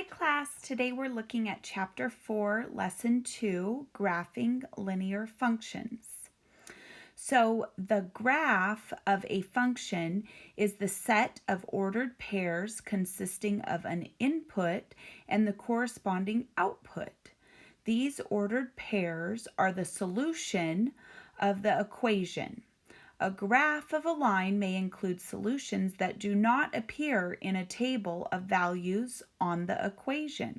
Hi class, today we're looking at Chapter 4, Lesson 2, Graphing Linear Functions. So the graph of a function is the set of ordered pairs consisting of an input and the corresponding output. These ordered pairs are the solution of the equation. A graph of a line may include solutions that do not appear in a table of values on the equation.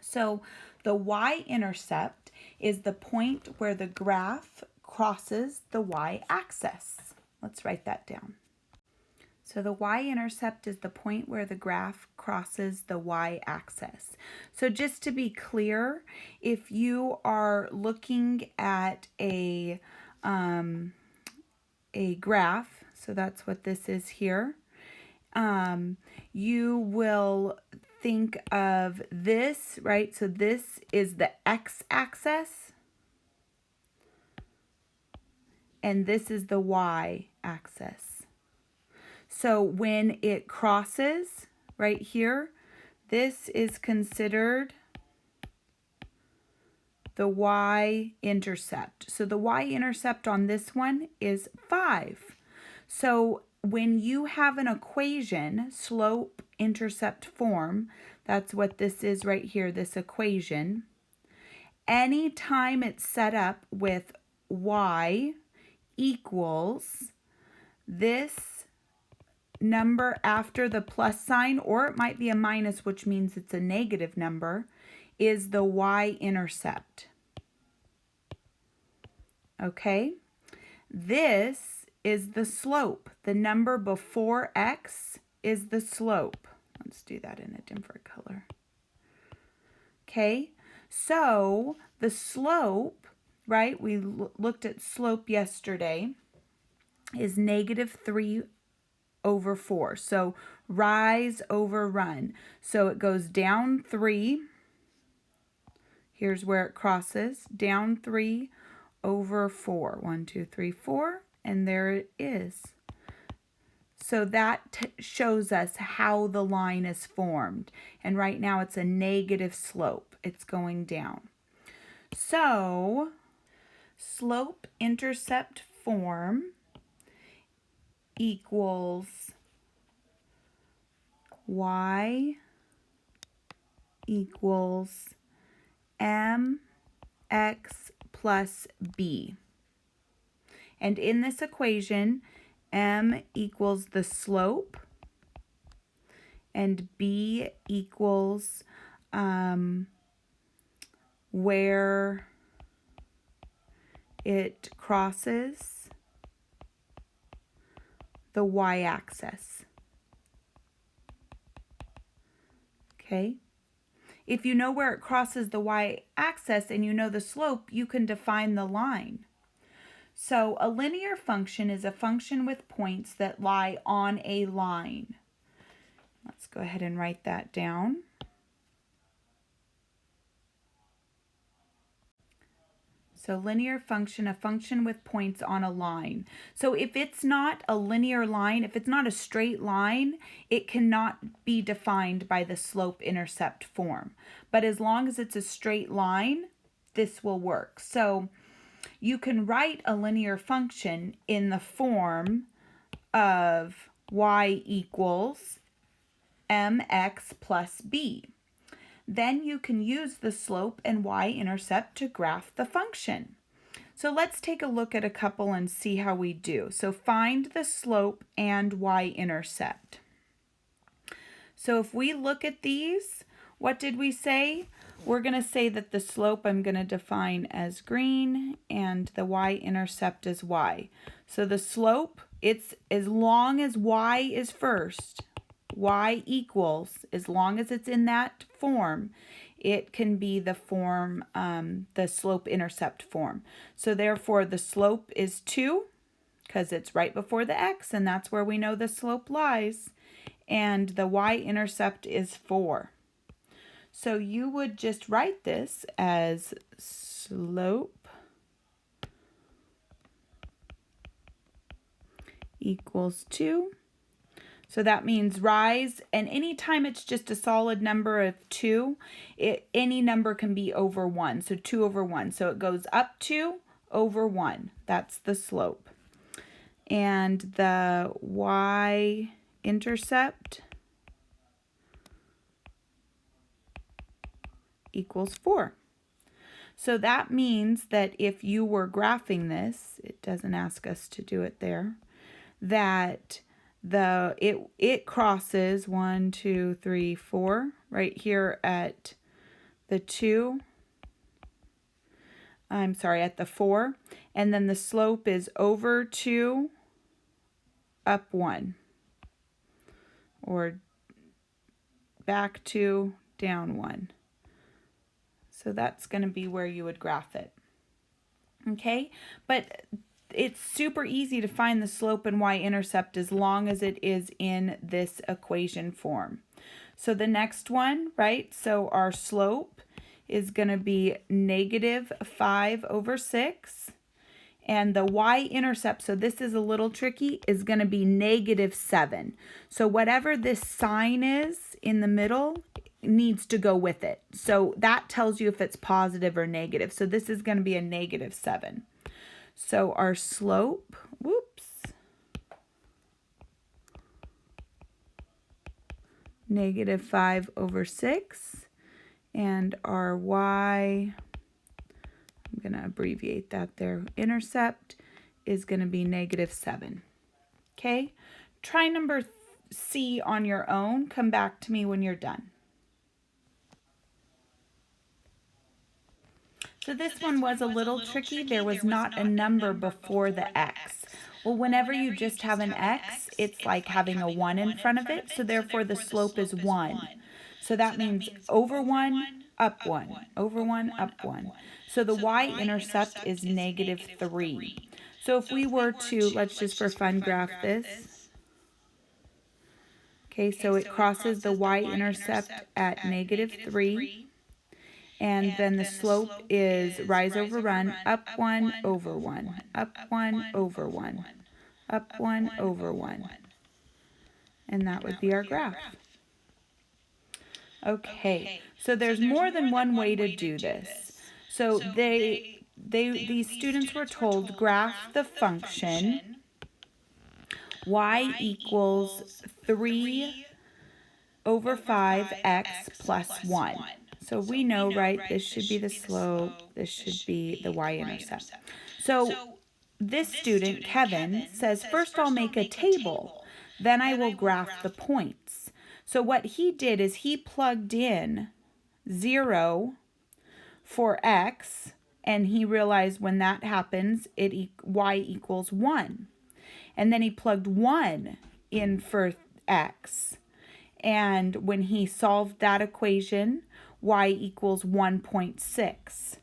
So the y-intercept is the point where the graph crosses the y-axis. Let's write that down. So the y-intercept is the point where the graph crosses the y-axis. So just to be clear, if you are looking at a graph, so that's what this is here, you will think of this, right? So this is the x-axis, and this is the y-axis. So when it crosses right here, this is considered the y-intercept. So the y-intercept on this one is 5. So when you have an equation, slope-intercept form, that's what this is right here, this equation. Anytime it's set up with y equals this number after the plus sign, or it might be a minus, which means it's a negative number, is the y-intercept. Okay? This is the slope. The number before x is the slope. Let's do that in a different color. Okay? So the slope, right, we looked at slope yesterday, is -3/4. So rise over run. So it goes down 3. Here's where it crosses. Down 3/4. 1, 2, 3, 4. And there it is. So that shows us how the line is formed. And right now it's a negative slope. It's going down. So slope-intercept form equals y equals mx plus b. And in this equation, m equals the slope and b equals where it crosses the y-axis. Okay? If you know where it crosses the y-axis and you know the slope, you can define the line. So a linear function is a function with points that lie on a line. Let's go ahead and write that down. So linear function, a function with points on a line. So if it's not a linear line, if it's not a straight line, it cannot be defined by the slope-intercept form. But as long as it's a straight line, this will work. So you can write a linear function in the form of y equals mx plus b. Then you can use the slope and y-intercept to graph the function. So let's take a look at a couple and see how we do. So find the slope and y-intercept. So if we look at these, what did we say? We're going to say that the slope I'm going to define as green and the y-intercept as y. So the slope, it's as long as y is first, y equals, as long as it's in that form, it can be the form, the slope-intercept form. So therefore the slope is 2 because it's right before the x and that's where we know the slope lies. And the y-intercept is 4. So you would just write this as slope equals 2. So that means rise, and anytime it's just a solid number of 2, any number can be over 1. So 2 over 1. So it goes up 2 over 1. That's the slope. And the y-intercept equals 4. So that means that if you were graphing this, it doesn't ask us to do it there, that it crosses 1, 2, 3, 4 right here at the 2. I'm sorry, at the 4, and then the slope is over 2, up 1, or back 2, down 1. So that's going to be where you would graph it. Okay, but it's super easy to find the slope and y-intercept as long as it is in this equation form. So the next one, right, so our slope is going to be -5 over 6. And the y-intercept, so this is a little tricky, is going to be -7. So whatever this sign is in the middle needs to go with it. So that tells you if it's positive or negative. So this is going to be a -7. So our slope, -5 over 6. And our y, I'm going to abbreviate that there, intercept is going to be -7. Okay, try number C on your own. Come back to me when you're done. So this one was a little tricky. There was not a number before the x. Well, whenever you just have an x, it's like having a 1 in front of it. So therefore the slope is 1. So that means over 1, up 1, over 1, up 1. So the y-intercept is -3. So if we were to, let's just for fun graph this. Okay, so it crosses the y-intercept at -3. And then the slope is rise over run, up 1, over 1, up 1, over 1, up 1, over 1. And that would be our graph. Okay, so there's more than one way to do this. So these students were told graph the function y equals 3 over 5x plus 1. So we know, right, this should be the slope, this should be the y-intercept. So this student, Kevin, says, first I'll make a table, then I will graph the points. So what he did is he plugged in 0 for x, and he realized when that happens, y equals 1. And then he plugged 1 in for x. And when he solved that equation, y equals 1.6.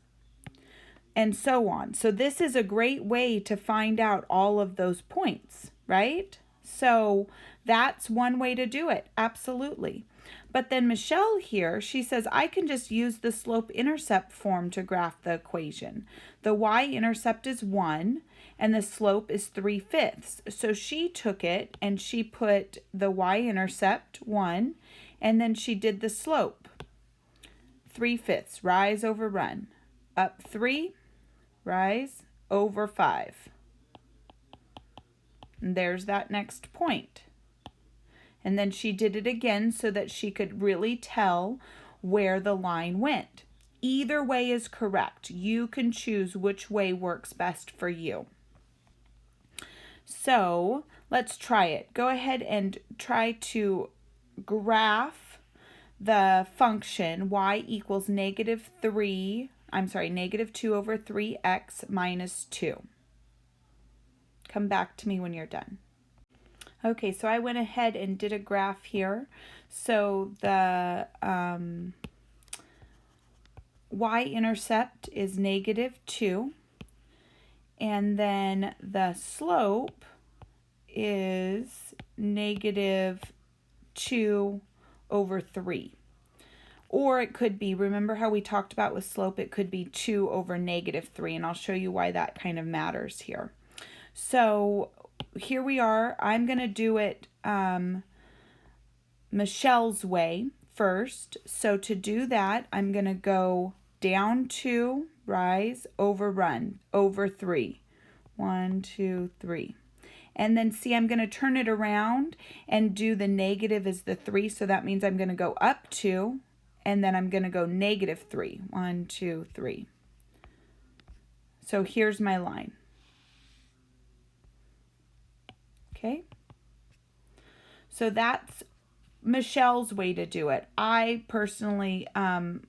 And so on. So this is a great way to find out all of those points, right? So that's one way to do it, absolutely. But then Michelle here, she says, I can just use the slope-intercept form to graph the equation. The y-intercept is 1, and the slope is 3/5. So she took it, and she put the y-intercept, 1, and then she did the slope, 3/5, rise over run. Up 3, rise over 5. And there's that next point. And then she did it again so that she could really tell where the line went. Either way is correct. You can choose which way works best for you. So let's try it. Go ahead and try to graph the function y equals -2 over 3x minus 2. Come back to me when you're done. Okay, so I went ahead and did a graph here. So the y-intercept is -2, and then the slope is -2 over 3. Or it could be, remember how we talked about with slope, it could be 2 over -3, and I'll show you why that kind of matters here. So here we are. I'm going to do it Michelle's way first. So to do that, I'm going to go down 2, rise, over, run, over 3. 1, 2, 3. And then see, I'm going to turn it around and do the negative as the 3. So that means I'm going to go up 2, and then I'm going to go negative 3. 1, 2, 3. So here's my line. Okay. So that's Michelle's way to do it. I personally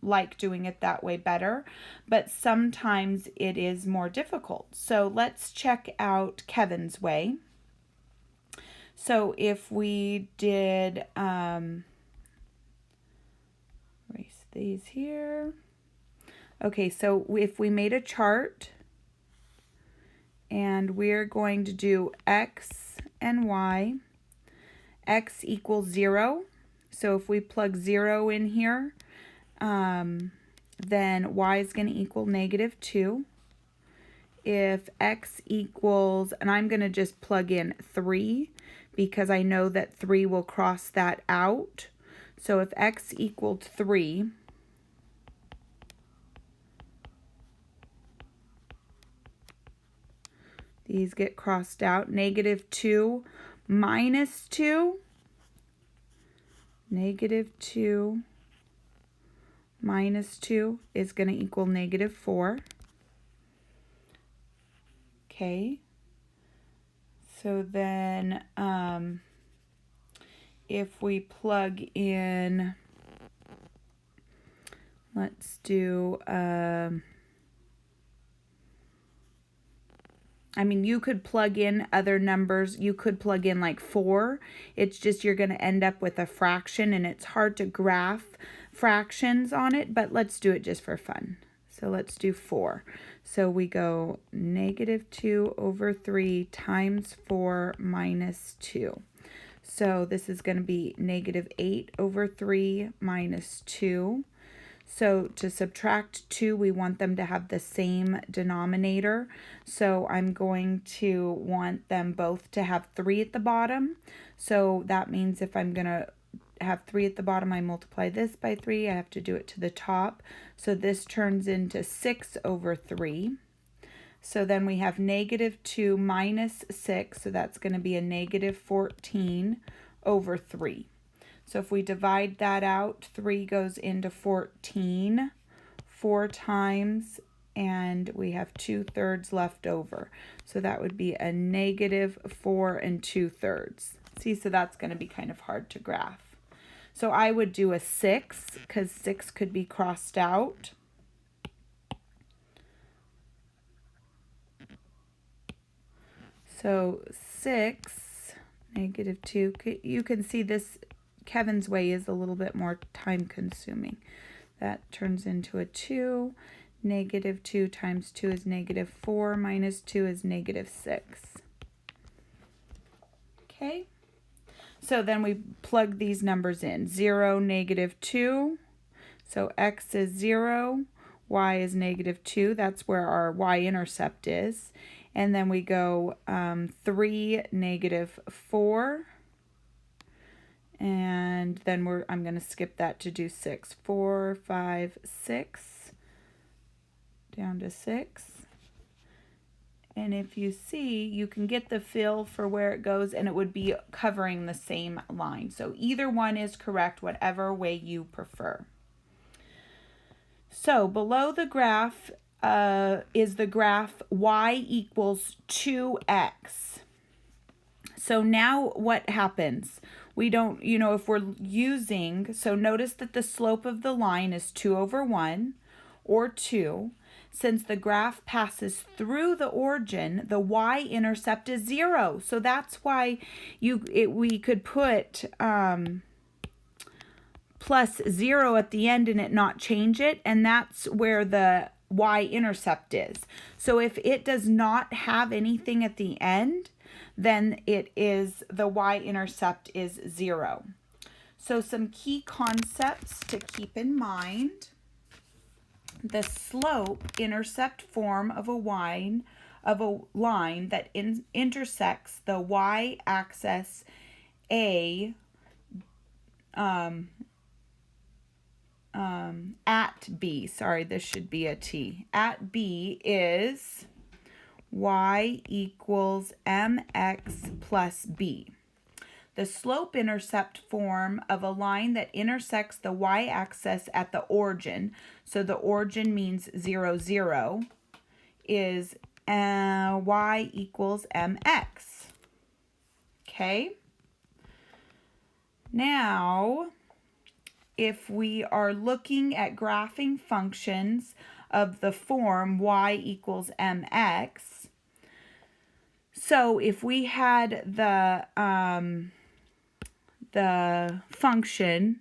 like doing it that way better, but sometimes it is more difficult. So let's check out Kevin's way. So if we did, erase these here. Okay, so if we made a chart and we're going to do X and Y, X equals 0. So if we plug 0 in here, then Y is going to equal negative 2. If X equals, and I'm going to just plug in 3 because I know that 3 will cross that out. So if X equaled 3, these get crossed out. Negative 2 minus 2. Negative 2 minus 2 is going to equal negative 4. Okay. So then if we plug in, let's do, I mean, you could plug in other numbers. You could plug in like 4. It's just you're going to end up with a fraction, and it's hard to graph fractions on it, but let's do it just for fun. So let's do 4. So we go negative 2 over 3 times 4 minus 2. So this is going to be negative 8 over 3 minus 2. So to subtract 2, we want them to have the same denominator. So I'm going to want them both to have 3 at the bottom. So that means if I'm going to have 3 at the bottom, I multiply this by 3. I have to do it to the top. So this turns into 6 over 3. So then we have negative 2 minus 6. So that's going to be a negative 14 over 3. So if we divide that out, 3 goes into 14 4 times, and we have 2/3 left over. So that would be a negative 4 2/3. See, so that's going to be kind of hard to graph. So I would do a 6 because 6 could be crossed out. So 6, negative 2, you can see this, Kevin's way is a little bit more time consuming. That turns into a 2. Negative 2 times 2 is negative 4, minus 2 is negative 6. Okay, so then we plug these numbers in. 0, negative 2, so X is 0, Y is negative 2, that's where our y-intercept is. And then we go 3, negative 4. And then I'm going to skip that to do 6. 4, 5, 6. Down to 6. And if you see, you can get the feel for where it goes, and it would be covering the same line. So either one is correct, whatever way you prefer. So below the graph is the graph y equals 2x. So now what happens? We don't, if we're using, so notice that the slope of the line is 2 over 1 or 2. Since the graph passes through the origin, the y-intercept is 0. So that's why we could put plus 0 at the end and it not change it, and that's where the y-intercept is. So if it does not have anything at the end, then the y-intercept is 0. So some key concepts to keep in mind. The slope-intercept form of a line that intersects the y-axis A at B, sorry, this should be a T. At B is y equals mx plus b. The slope-intercept form of a line that intersects the y-axis at the origin, so the origin means 0, 0, is y equals mx. Okay? Now, if we are looking at graphing functions of the form y equals mx, so if we had the function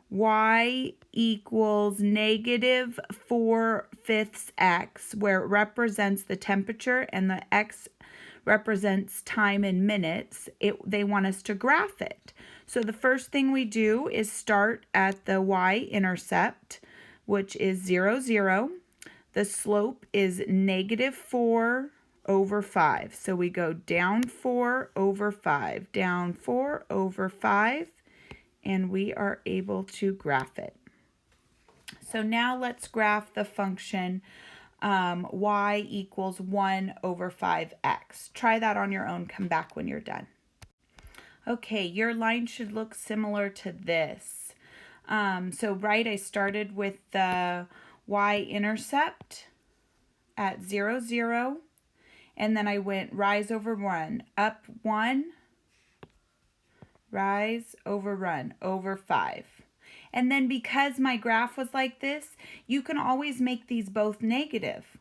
y equals negative 4/5 x, where it represents the temperature and the x represents time in minutes, they want us to graph it. So the first thing we do is start at the y-intercept, which is 0, 0. The slope is negative 4/5. So we go down 4/5, down 4/5, and we are able to graph it. So now let's graph the function y equals 1/5x. Try that on your own. Come back when you're done. Okay, your line should look similar to this. I started with the y-intercept at 0, 0, and then I went rise over run, up 1, rise over run, over 5. And then because my graph was like this, you can always make these both negative.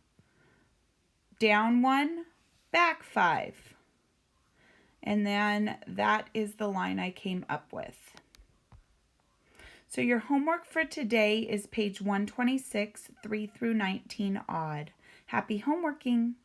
Down 1, back 5. And then that is the line I came up with. So your homework for today is page 126, 3 through 19 odd. Happy homeworking!